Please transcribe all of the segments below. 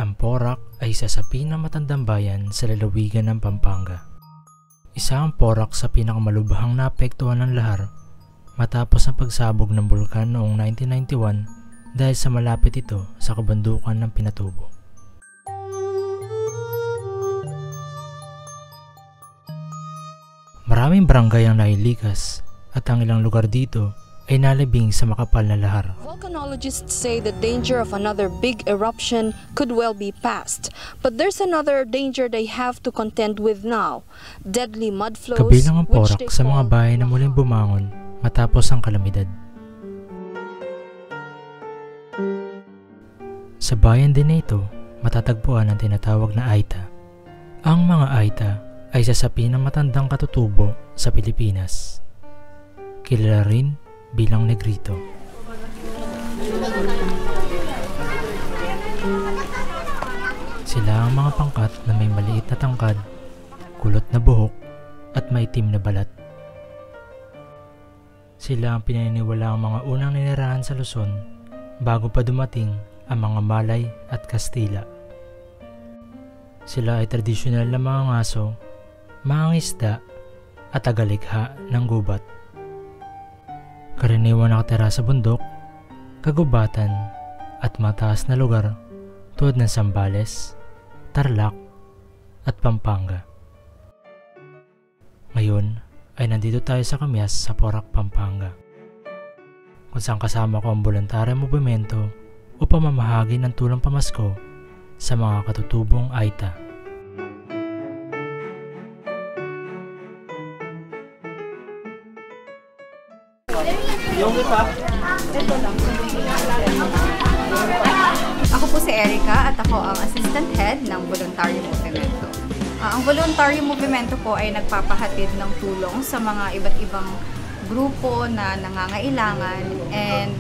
Ang Porac ay isa sa pinakamatandang bayan sa lalawigan ng Pampanga. Isa ang Porac sa pinakamalubhang naapektuhan ng lahar matapos ang pagsabog ng bulkan noong 1991 dahil sa malapit ito sa kabundukan ng Pinatubo. Maraming barangay ang nailikas at ang ilang lugar dito ay nalibing sa makapal na lahar. Volcanologists say the danger of another big eruption could well be past, but there's another danger they have to contend with now: deadly mud flows. Kabilang ang Porac sa mga bayan na muling bumangon matapos ang kalamidad. Sa bayan din na ito, matatagpuan ang tinatawag na Aita. Ang mga Aita ay isa sa pinakamatandang katutubo sa Pilipinas. Kilala rin bilang Negrito. Sila ang mga pangkat na may maliit na tangkad, kulot na buhok at maitim na balat. Sila ang pinaniniwalaang mga unang ninirahan sa Luzon bago pa dumating ang mga Malay at Kastila. Sila ay tradisyonal na mga ngaso, mga isda at tagalikha ng gubat. Karaniwan nakatira sa bundok, kagubatan at mataas na lugar tulad ng Zambales, Tarlac at Pampanga. Ngayon ay nandito tayo sa Kamyas sa Porac, Pampanga, kung saan kasama ko ang voluntaryong movimento o pamamahagi ng tulong pamasko sa mga katutubong Aita. Ako po si Erica at ako ang assistant head ng Voluntary Movimento. Ang Voluntary Movimento po ay nagpapahatid ng tulong sa mga iba't ibang grupo na nangangailangan, and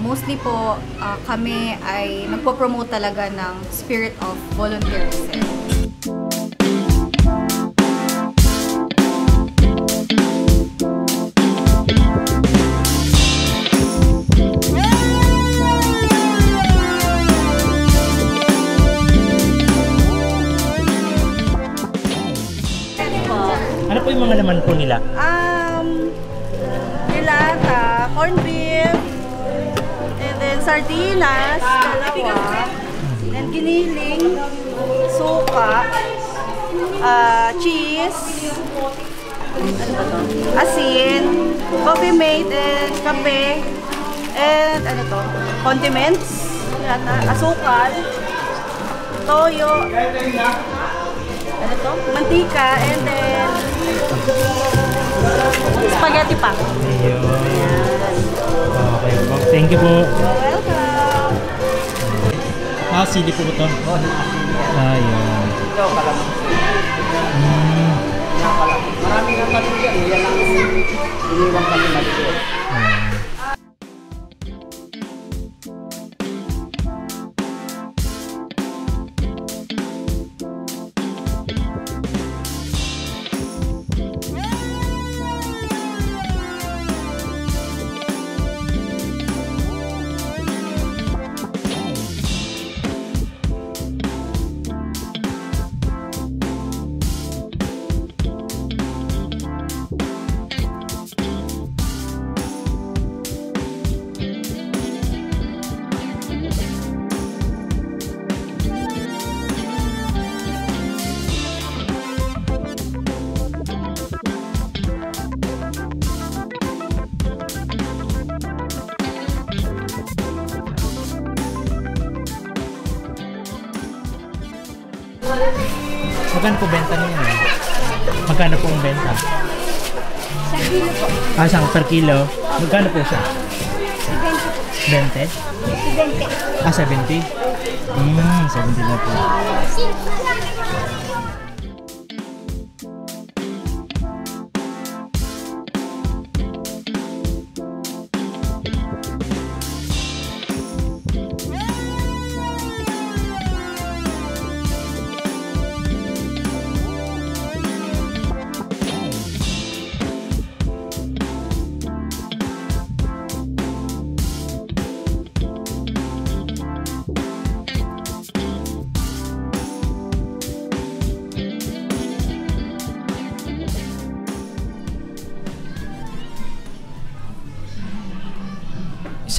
mostly po kami ay nagpo-promote talaga ng spirit of volunteerism. Ano po yung mga laman po nila? Dilata, corned beef, and then sardinas, dalawa, and giniling, suka, cheese, asin, coffee mate, and kape, and condiments, asukal, toyo, mantika, and then spaghetti pa. Ayun. Okay po. Thank you po. Welcome! Sili po ito. Ayun. Maraming ang kalugyan. Yan ang iniwang kami natin. Magkano po benta niyo? Magkano po ang benta? Sa kilo po. Isang per kilo. Magkano po siya? 20? 70. 70? 70 na po.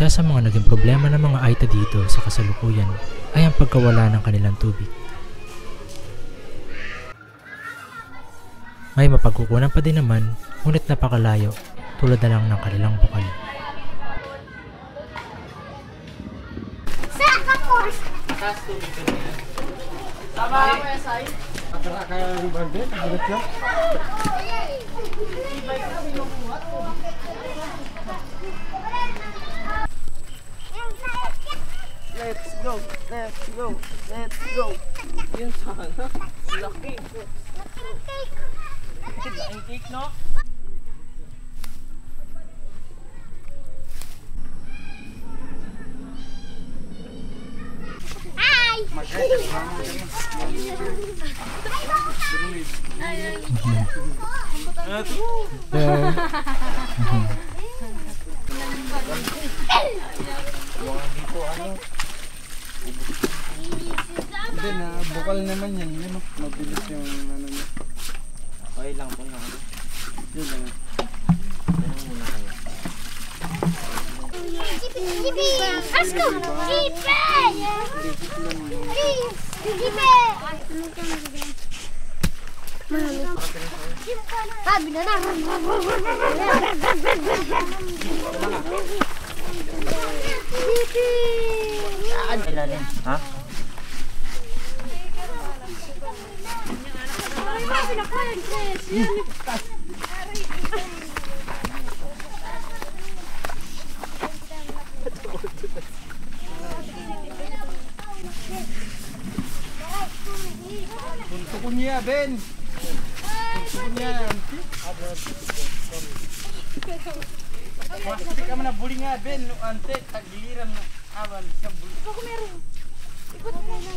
Isa sa mga naging problema ng mga Aita dito sa kasalukuyan ay ang pagkawala ng kanilang tubig. May mapagkukunan pa din naman, ngunit napakalayo tulad na lang ng kanilang bukal. Let's go, let's go, let's go. Yun sana. Laki. Laking cake, no? Hindi na, bukal naman yan. Yun, mabilis yung ano niya. Okay lang po na ano. Yun lang. Ganun muna kayo. Let's go! Keep it! Please! Keep it! Sabi na na! Ha? Punto niya, Ben! Punto niya! Masiti ka man na buli nga, Ben! No, ante, tagliran na awan sa buli. Ako meron! Ikot mo na!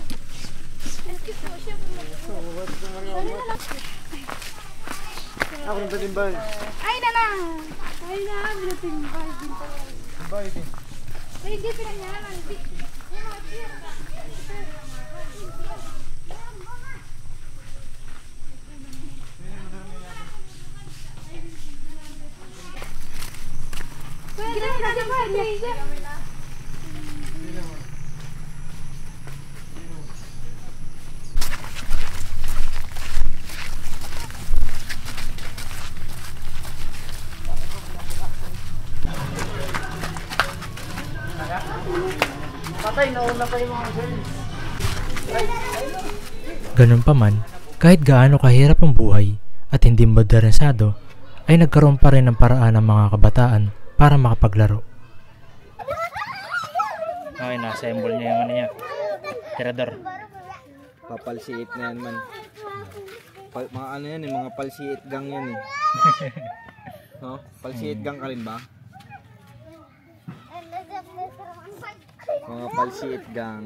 Ako nang tatimbay. Ay na na! Ay na! Binatimbay din pa. Timbay din. Ay hindi pinanyaman. Pwede na natin. Patay, nauna pa yung mga girls. Ganun pa man, kahit gaano kahirap ang buhay at hindi modernisado, ay nagkaroon pa rin ng paraan ng mga kabataan para makapaglaro. Okay, na-assemble niya yung ano niya. Tirador. Papalsiit na yan man. Mga ano yan eh, mga palsiit gang yan eh. No? Palsiit gang ka rin ba? Mga palsiit gang.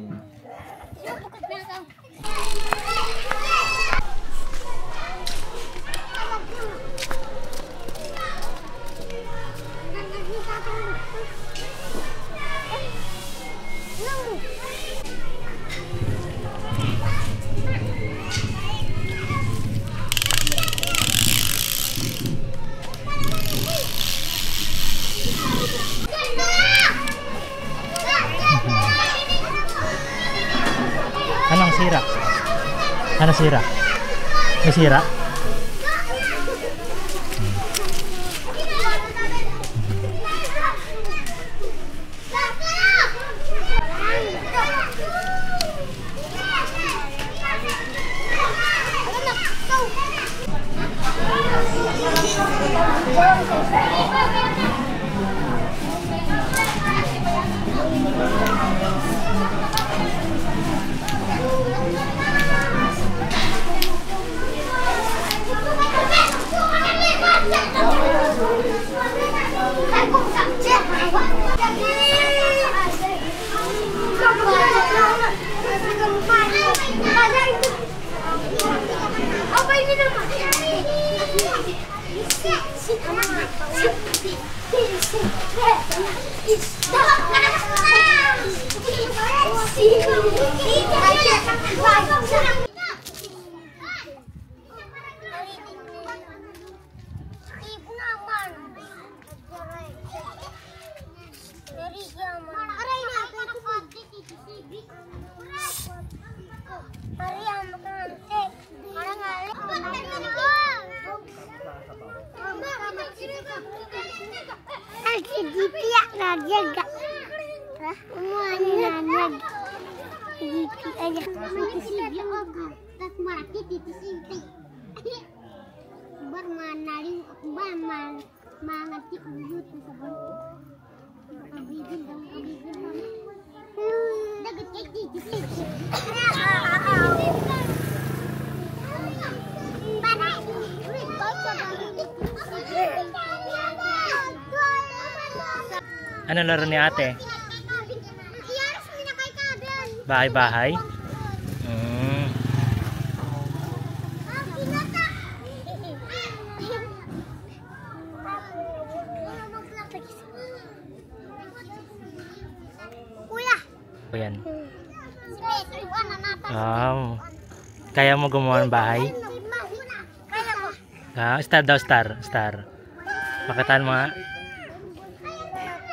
Anong sira? Ano sira? May sira? Ano laro ni ate? Bahay-bahay? Ayan. Wow. Kaya mo gumawa ng bahay? Star daw, star. Pakitaan mo nga.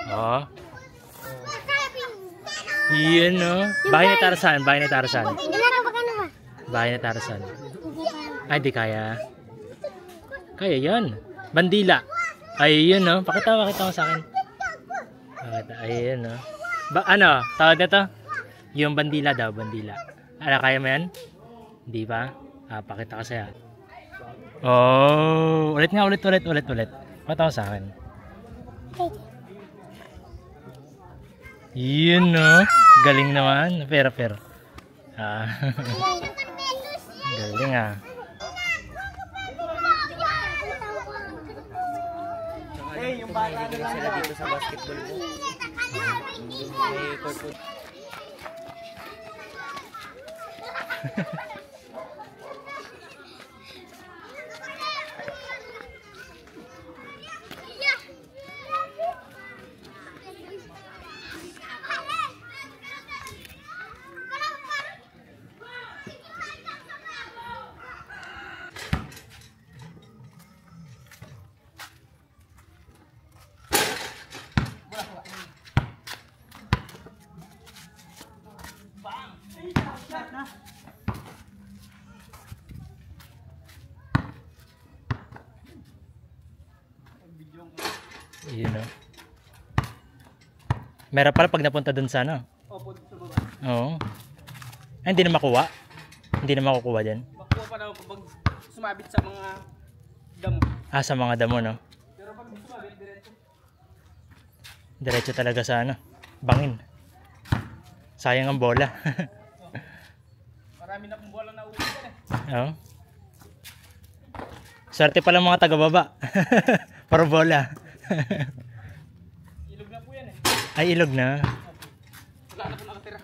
Oh. Iyan no. Bahay ni Tarzan. Bahay ni Tarzan. Ay, di kaya. Kaya yan. Bandila. Ay, yun no. Pakita mo sa akin. Ayun no. Ano? Tawag na to? Yung bandila daw, bandila. Ano, kaya mo yan? Hindi pa? Pakita ko sa'yo. Oh, ulit. Pakita mo sa akin. Yun no. Galing naman. Pero. Galing Yung bata na lang sila dito sa basketball mo. Yun know. Meron pala pag napunta dun sa ano? Opo, sa baba. Oo. Ay, hindi na makuha? Hindi na makukuha dyan? Makuha pa daw pag sumabit sa mga damo. Sa mga damo, no? Pero pag sumabit, diretso. Diretso talaga sa ano? Bangin. Sayang ang bola. Marami na pong bola na uwi dyan Oo. Swerte pala mga taga-baba. Para bola. Ilog na po yan Ay, ilog na. Wala na po nakatira.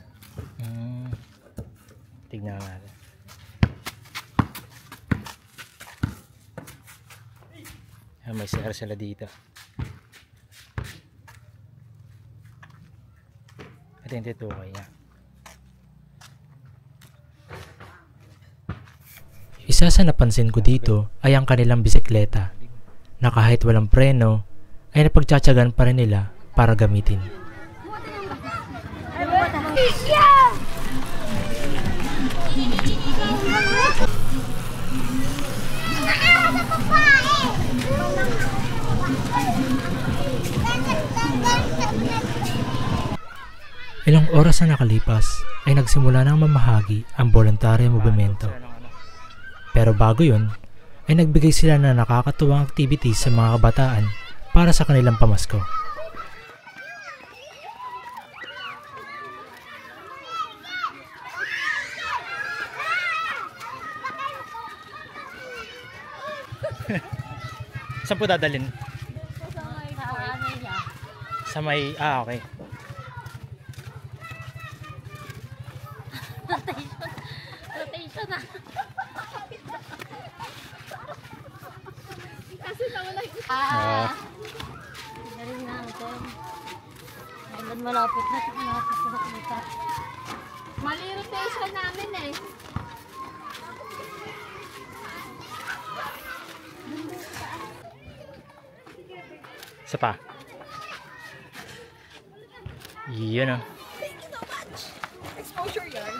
Tignan natin. May CR sila dito. Ito yung titukay niya. Isa sa napansin ko dito ay ang kanilang bisikleta na kahit walang preno ay napagtsatsagan pa rin nila para gamitin. Ilang oras na nakalipas ay nagsimula ng mamahagi ang voluntary movimento. Pero bago yun, ay nagbigay sila ng nakakatuwang activities sa mga kabataan para sa kanilang pamasko. Saan po dadalhin? Sa may, okay. Rotation na. Kasi nawala yung galing natin. Hanggang malapit na nakita. Mali rotation namin Isa pa. Yun Thank you so much. Exposure yarn.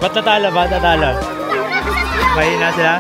Ba't natalo? Ba't natalo? Mahina sila?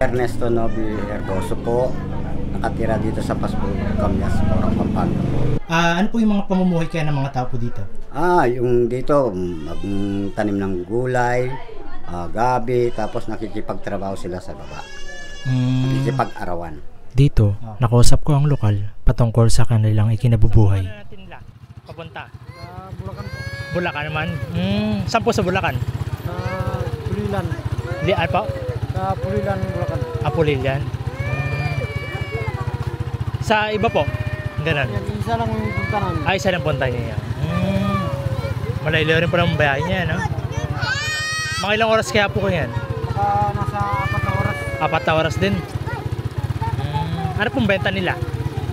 Ernesto Novi Herboso po, nakatira dito sa Paspo, Camyas, Porang Pampanga. Ano po yung mga pamumuhay kaya ng mga tao po dito? Yung dito, magtanim ng gulay, gabi, tapos nakikipagtrabaho sila sa baba. Nakikipag-arawan. Dito, nakausap ko ang lokal patungkol sa kanilang ikinabubuhay. Papunta? Bulacan po. Bulacan naman? Saan po sa Bulacan? Pulilan. Ano po? Sa Pulilan, Bulacan. Pulilan. Sa iba po? Ganun. Yan, isa lang yung punta namin. Isa lang punta niya yan. Malayo rin po ng bayahe niya, no? Mga ilang oras kaya po ko yan? Nasa 4 na oras. 4 na oras din? Ano pong benta nila?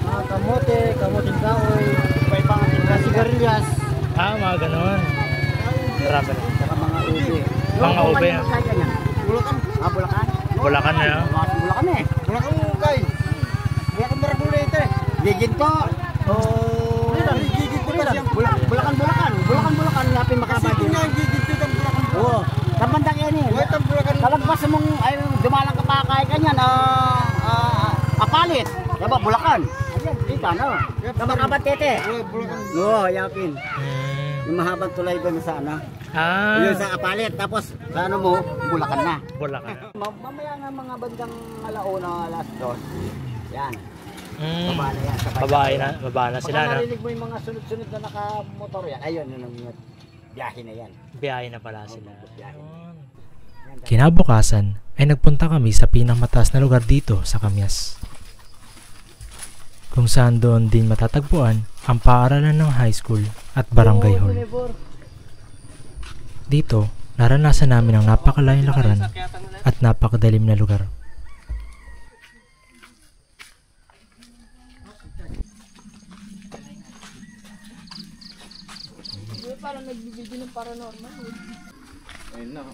Kamuting kahoy, iba-ibang sigarilyas. Mga ganun. Marami na. Saka mga ube. Mga ube. Bulacan. Bulacan? Bulacan na. Bulacan eh. Bulacan kay. Bulacan Maragulete. Gigit po. Gigit po kasi ang Bulacan, lapin kasi makabagi. ito nga ang gigit dito ang Bulacan. Oo. Kabandang yan eh. Wait ang Bulacan. Kalagpas mong dumalang ka pa kay kanyan, apalit. Diba, Bulacan. Ayan, dito, no? Kabakabatete. Bulacan. Oo, yapin. Yung mahabang tulay doon sa ano. Yung sa apalit. Tapos, sa ano mo, Bulacan na. Bulacan. Mamaya nga mga bandang alauna, alas 2. Yan. Baba na yan. Baba na sila, Baka no? narinig mo yung mga sunod-sunod na nakamotor yan. Ayun, yun ang biyahe na yan. Biyahe na pala sila. Biyahe. Kinabukasan ay nagpunta kami sa pinakamataas na lugar dito sa Camyas, kung saan doon din matatagpuan ang paaralan ng high school at barangay hall. Dito, naranasan namin ang napakalayong lakaran at napakadilim na lugar. Parang nagbibigay ng paranormal. Ayun na.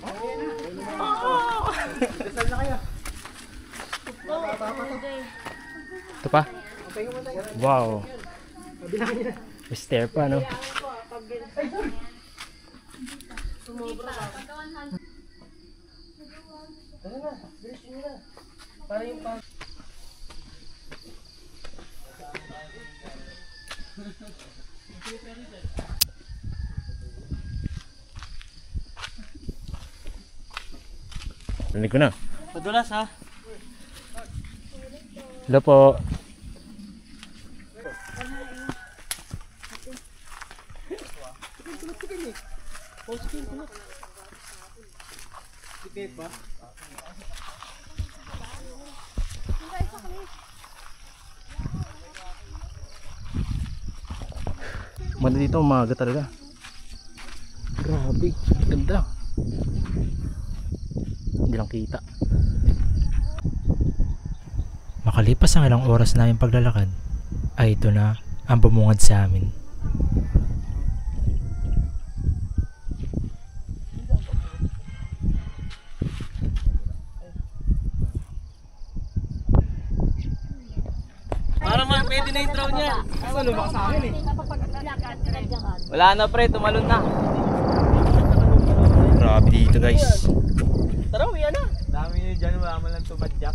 Ito pa? Wow. Stair pa, no? Narinig ko na. Madulas ha? Hello po. Maganda dito, umaga talaga. Grabe, ganda. Hindi lang kita. Makalipas ang ilang oras namin paglalakad, ay ito na ang bumungad sa amin. Para pwede na yung draw niya. Ano ba sa akin eh? Wala na pre, tumalon na. Grabe dito guys. Tara, uwi na. Dami nyo dyan, wala man lang tumadyak.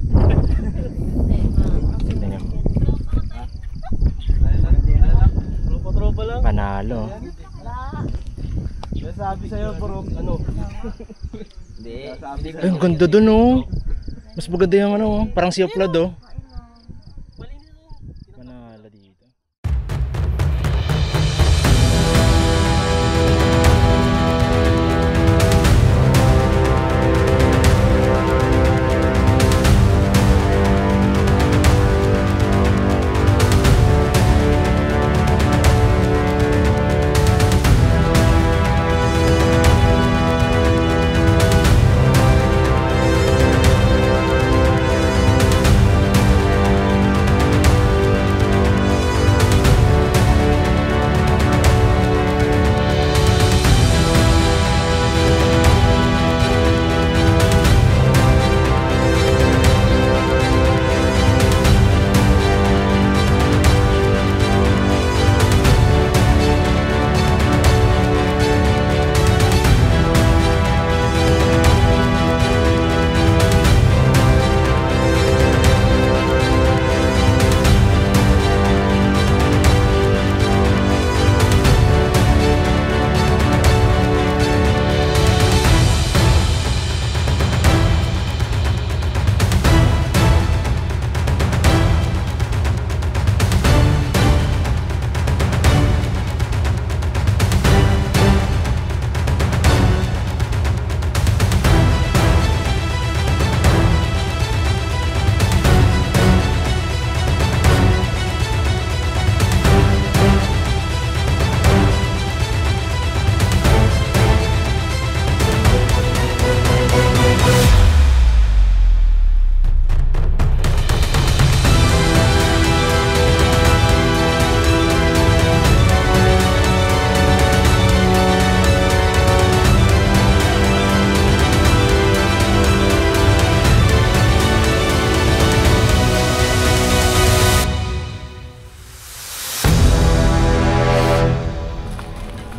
Tignan nyo. Tropa-tropa lang. Panalo. Sabi sa'yo, puro ano? Hindi. Ay, ang ganda dun oh. Mas maganda yung ano oh. Parang Sea of Blood oh. Manalo dito.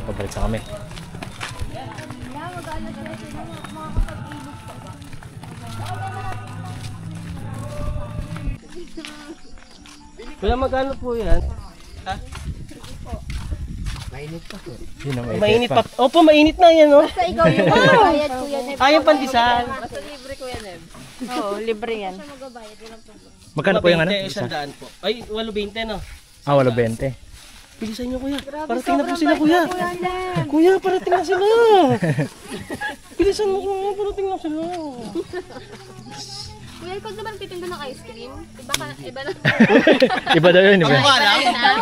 Pabalik sa kami. Kuya, magkano po yan? Ha? Mainit pa po. Yun ang Mainit pa. Opo, mainit na yan, oh. Basta ikaw yung magbabayad, Kuya Neb. Yung pandesal. Basta libre, Kuya Neb. Oo, libre yan. Siya magbabayad, walang problema. Magkano po yung ano? 100 po. Ay, 8.20 no? Ah, 8.20. Bilisan nyo kuya. Parating na po sila kuya. Kuya, parating na sila. Bilisan mo kuya, parating na sila. Kuya, ikaw naman titinda ng ice cream. Iba na. Iba daw yun, iba.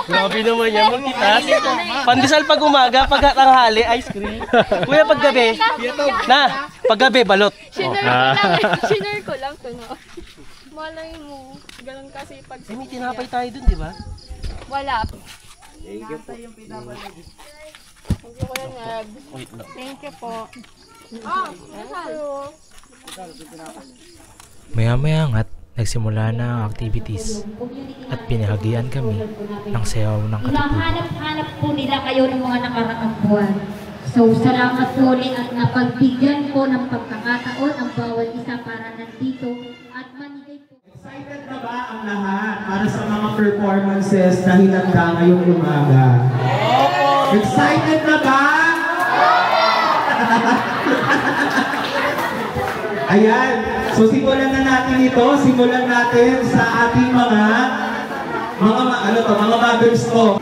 Grabe naman yan, magtitas. Pandesal pag umaga, pag tanghali, ice cream. Kuya, pag gabi, pag gabi, balot. Shinare ko lang to, no? Malay mo, ganun kasi pag... May tinapay tayo dun, di ba? Wala. Thank you po. Thank you, Kuya Neb. Thank you po. Maya-maya nga't nagsimula na ang activities at pinahagian kami ng sayaw ng katipunan. Hinahanap-hanap po nila kayo ng mga nakaraang buwan. So, salamat po ulit at napagbigyan po ng pagkakataon ang bawat isa para nandito at manigay po. Excited na ba ang lahat para sa mga performances na hinanda ngayong umaga? Excited na ba? Ayan. So simulan na natin ito. Simulan natin sa ating mga mothers ko.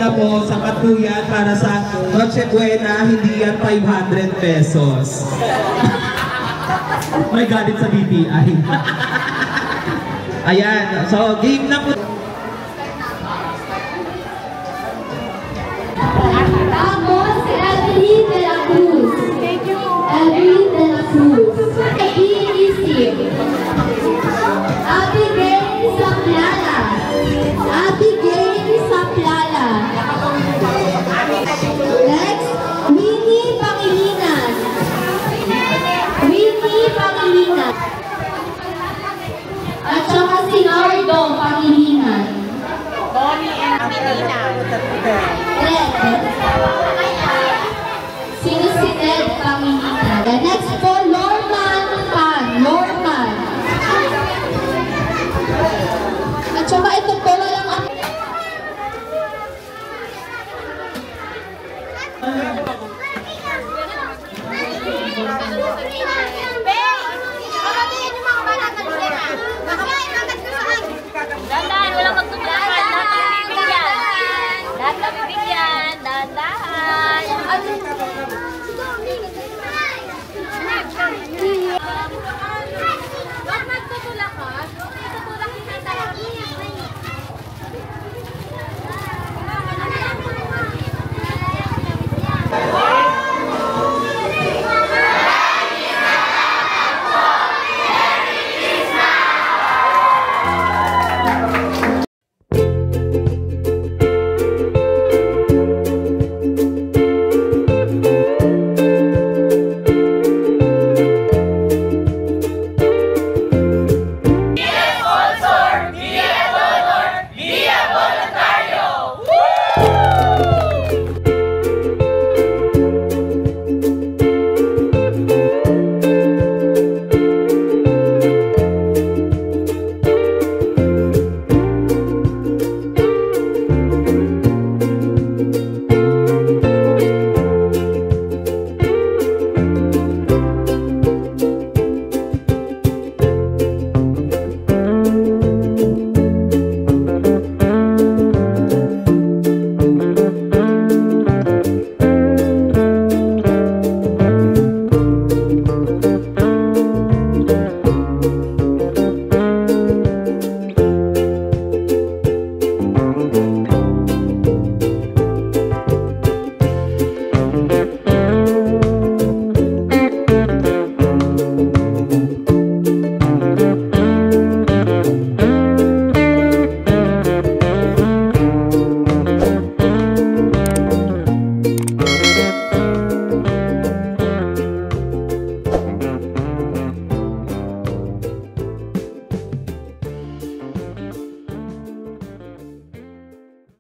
Na po sa Katuyan para sa Noche Buena, hindi yan 500 pesos. May galit sa BPI. Ayan, so game na po. Tapos, Evelyn de la Cruz. Evelyn de la Cruz. Iisip. Abigail Sapiala. Abigail Red.